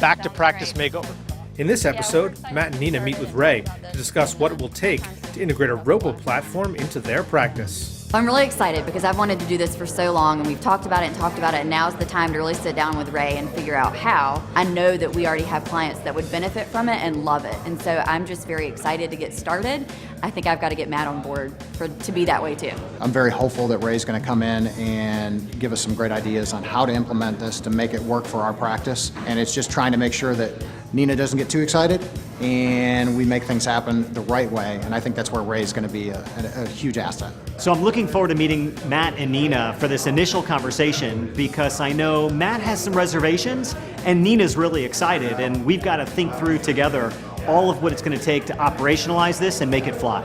back to practice makeover. In this episode, Matt and Nina meet with Ray to discuss what it will take to integrate a robo-platform into their practice. I'm really excited because I've wanted to do this for so long, and we've talked about it, and now's the time to really sit down with Ray and figure out how. I know that we already have clients that would benefit from it and love it, and so I'm just very excited to get started. I think I've got to get Matt on board to be that way too. I'm very hopeful that Ray's going to come in and give us some great ideas on how to implement this to make it work for our practice, and it's just trying to make sure that Nina doesn't get too excited and we make things happen the right way, and I think that's where Ray's going to be a huge asset. So I'm looking forward to meeting Matt and Nina for this initial conversation because I know Matt has some reservations and Nina's really excited, and we've got to think through together all of what it's going to take to operationalize this and make it fly.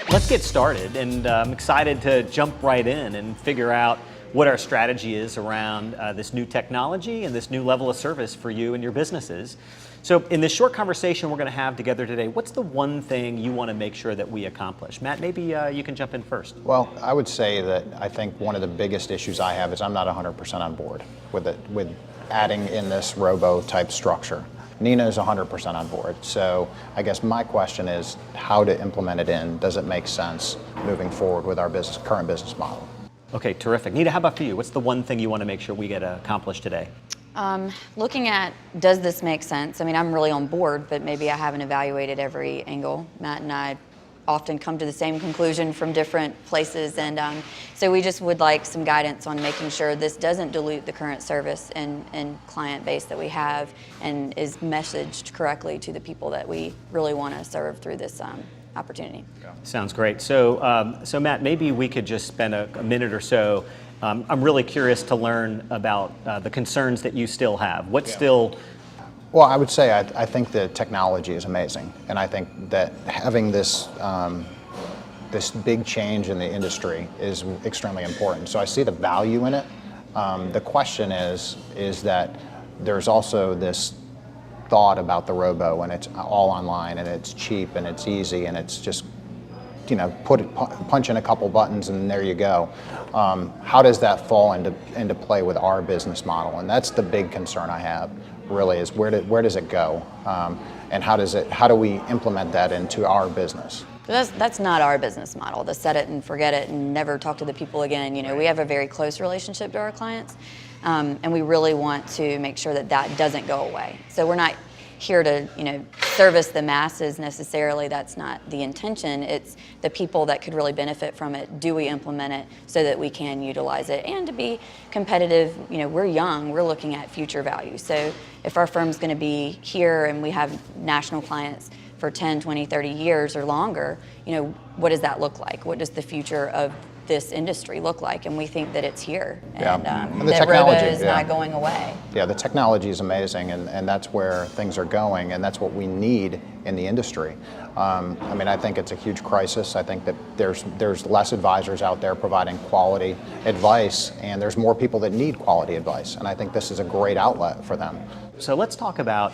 Let's get started, and I'm excited to jump right in and figure out what our strategy is around this new technology and this new level of service for you and your businesses. So in this short conversation we're going to have together today, what's the one thing you want to make sure that we accomplish? Matt, maybe you can jump in first. Well, I would say that I think one of the biggest issues I have is I'm not 100% on board with adding in this robo-type structure. Nina is 100% on board, so I guess my question is how to implement it in. Does it make sense moving forward with our current business model? Okay, terrific. Nina, how about for you? What's the one thing you want to make sure we get accomplished today? Looking at, does this make sense? I mean, I'm really on board, but maybe I haven't evaluated every angle. Matt and I often come to the same conclusion from different places, and so we just would like some guidance on making sure this doesn't dilute the current service and client base that we have and is messaged correctly to the people that we really want to serve through this opportunity. Sounds great. So, so Matt, maybe we could just spend a minute or so. I'm really curious to learn about the concerns that you still have. What's still... Well, I would say I think the technology is amazing, and I think that having this this big change in the industry is extremely important. So I see the value in it. The question is that there's also this thought about the robo, and it's all online, and it's cheap, and it's easy, and it's just, you know, punch in a couple buttons and there you go. How does that fall into play with our business model? And that's the big concern I have, really, is where does it go, and how do we implement that into our business? That's not our business model, to set it and forget it and never talk to the people again. You know, we have a very close relationship to our clients, and we really want to make sure that that doesn't go away. So we're not here to, you know, service the masses necessarily. That's not the intention. It's the people that could really benefit from it. Do we implement it so that we can utilize it? And to be competitive, you know, we're young, we're looking at future value. So if our firm's going to be here and we have national clients for 10, 20, 30 years or longer, you know, what does that look like? What does the future of this industry look like? And we think that it's here, and the that technology robo is not going away. Yeah, the technology is amazing, and that's where things are going, and that's what we need in the industry. I mean, I think it's a huge crisis. I think that there's less advisors out there providing quality advice, and there's more people that need quality advice, and I think this is a great outlet for them. So let's talk about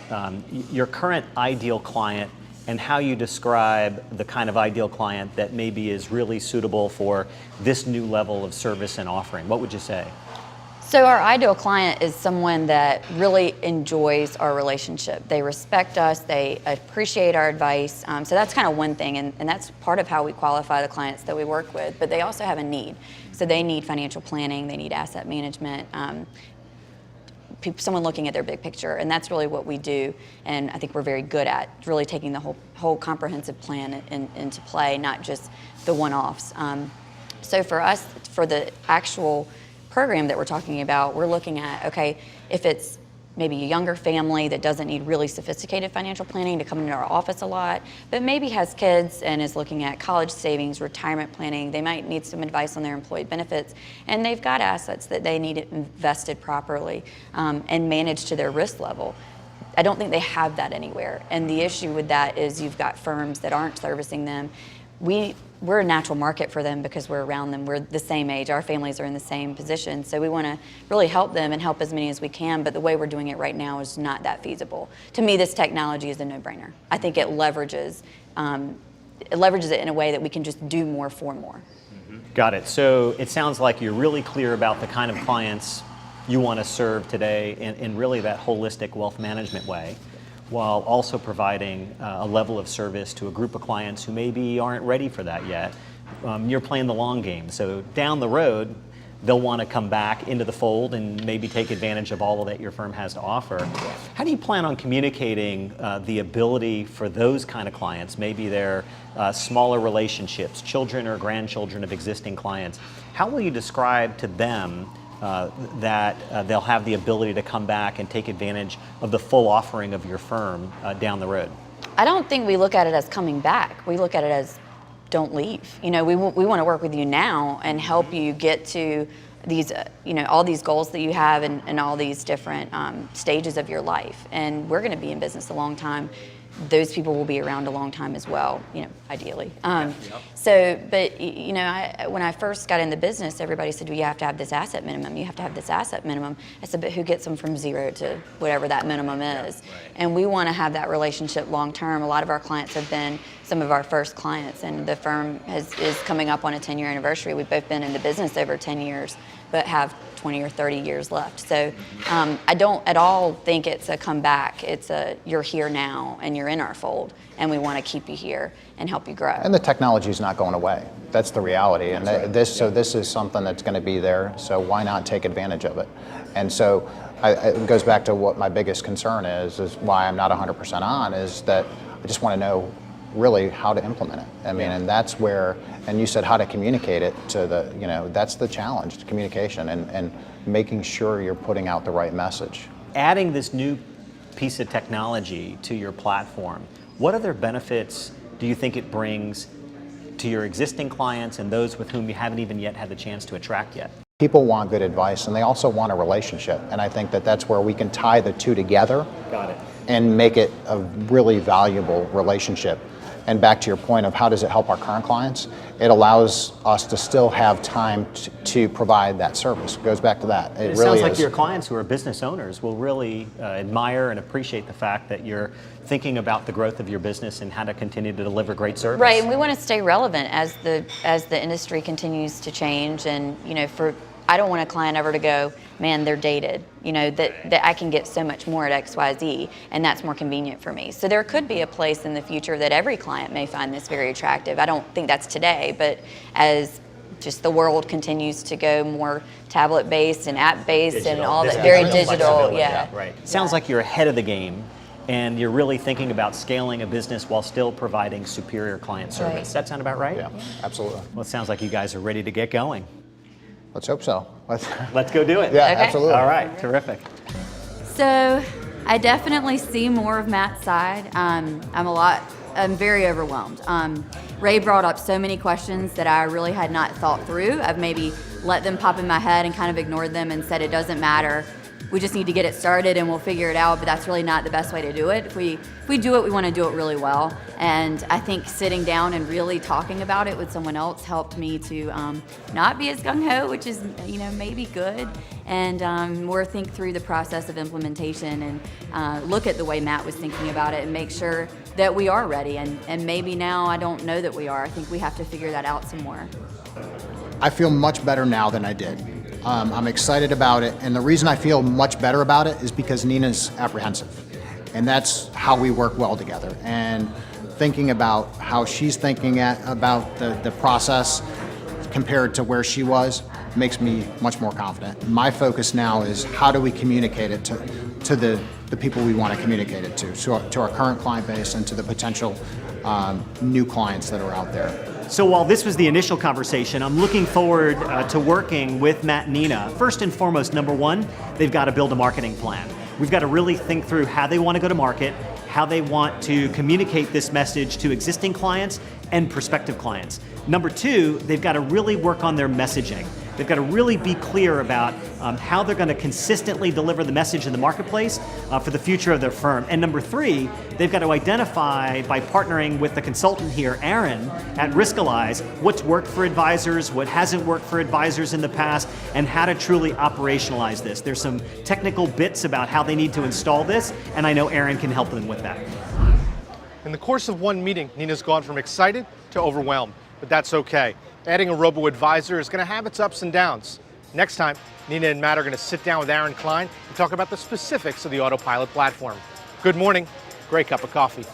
your current ideal client and how you describe the kind of ideal client that maybe is really suitable for this new level of service and offering. What would you say? So our ideal client is someone that really enjoys our relationship. They respect us, they appreciate our advice. So that's kind of one thing, and that's part of how we qualify the clients that we work with, but they also have a need. So they need financial planning, they need asset management, someone looking at their big picture, and that's really what we do, and I think we're very good at really taking the whole comprehensive plan into play, not just the one-offs. So for us, for the actual program that we're talking about, we're looking at, okay, if it's maybe a younger family that doesn't need really sophisticated financial planning to come into our office a lot, but maybe has kids and is looking at college savings, retirement planning. They might need some advice on their employee benefits, and they've got assets that they need invested properly and managed to their risk level. I don't think they have that anywhere, and the issue with that is you've got firms that aren't servicing them. We're a natural market for them because we're around them. We're the same age. Our families are in the same position. So we want to really help them and help as many as we can, but the way we're doing it right now is not that feasible. To me, this technology is a no-brainer. I think it leverages it leverages it in a way that we can just do more for more. Got it. So it sounds like you're really clear about the kind of clients you want to serve today in really that holistic wealth management way, while also providing a level of service to a group of clients who maybe aren't ready for that yet. You're playing the long game. So down the road, they'll want to come back into the fold and maybe take advantage of all that your firm has to offer. How do you plan on communicating the ability for those kind of clients, maybe they're smaller relationships, children or grandchildren of existing clients, how will you describe to them that they'll have the ability to come back and take advantage of the full offering of your firm down the road? I don't think we look at it as coming back. We look at it as don't leave. You know, we want to work with you now and help you get to these, all these goals that you have and all these different stages of your life. And we're going to be in business a long time. Those people will be around a long time as well, ideally. So, but, when I first got in the business, everybody said, well, you have to have this asset minimum. You have to have this asset minimum. I said, but who gets them from zero to whatever that minimum is? And we want to have that relationship long term. A lot of our clients have been some of our first clients, and the firm is coming up on a 10-year anniversary. We've both been in the business over 10 years, but have 20 or 30 years left. So I don't at all think it's a comeback. It's you're here now and you're in our fold, and we want to keep you here and help you grow. And the technology is not going away. That's the reality. And this is something that's going to be there. So why not take advantage of it? And so it goes back to what my biggest concern is why I'm not 100% on, is that I just want to know really how to implement it. I mean, and that's where, and you said how to communicate it to the, that's the challenge, communication and making sure you're putting out the right message. Adding this new piece of technology to your platform, what other benefits do you think it brings to your existing clients and those with whom you haven't even yet had the chance to attract yet? People want good advice, and they also want a relationship. And I think that that's where we can tie the two together. Got it. And make it a really valuable relationship. And back to your point of how does it help our current clients, it allows us to still have time to provide that service. It goes back to that. It really sounds like is. your clients who are business owners will really admire and appreciate the fact that you're thinking about the growth of your business and how to continue to deliver great service. Right, and we want to stay relevant as the industry continues to change. And I don't want a client ever to go, man, they're dated. That I can get so much more at XYZ, and that's more convenient for me. So there could be a place in the future that every client may find this very attractive. I don't think that's today, but as just the world continues to go more tablet-based and app-based and all that, very digital, yeah. Right. Sounds like you're ahead of the game, and you're really thinking about scaling a business while still providing superior client service. Right. Does that sound about right? Yeah, absolutely. Well, it sounds like you guys are ready to get going. Let's hope so. Let's go do it. Yeah, Okay. absolutely. All right, terrific. So I definitely see more of Matt's side. I'm very overwhelmed. Ray brought up so many questions that I really had not thought through. I've maybe let them pop in my head and kind of ignored them and said it doesn't matter. We just need to get it started and we'll figure it out, but that's really not the best way to do it. If we do it, we want to do it really well. And I think sitting down and really talking about it with someone else helped me to not be as gung-ho, which is maybe good, and more think through the process of implementation and look at the way Matt was thinking about it and make sure that we are ready. And maybe now I don't know that we are. I think we have to figure that out some more. I feel much better now than I did. I'm excited about it, and the reason I feel much better about it is because Nina's apprehensive, and that's how we work well together. And thinking about how she's thinking about the process compared to where she was makes me much more confident. My focus now is how do we communicate it to the people we want to communicate it to our current client base and to the potential new clients that are out there. So while this was the initial conversation, I'm looking forward to working with Matt and Nina. First and foremost, number one, they've got to build a marketing plan. We've got to really think through how they want to go to market, how they want to communicate this message to existing clients and prospective clients. Number two, they've got to really work on their messaging. They've got to really be clear about how they're going to consistently deliver the message in the marketplace for the future of their firm. And number three, they've got to identify, by partnering with the consultant here, Aaron, at Riskalyze, what's worked for advisors, what hasn't worked for advisors in the past, and how to truly operationalize this. There's some technical bits about how they need to install this, and I know Aaron can help them with that. In the course of one meeting, Nina's gone from excited to overwhelmed, but that's okay. Adding a robo-advisor is going to have its ups and downs. Next time, Nina and Matt are going to sit down with Aaron Klein and talk about the specifics of the autopilot platform. Good morning. Great cup of coffee.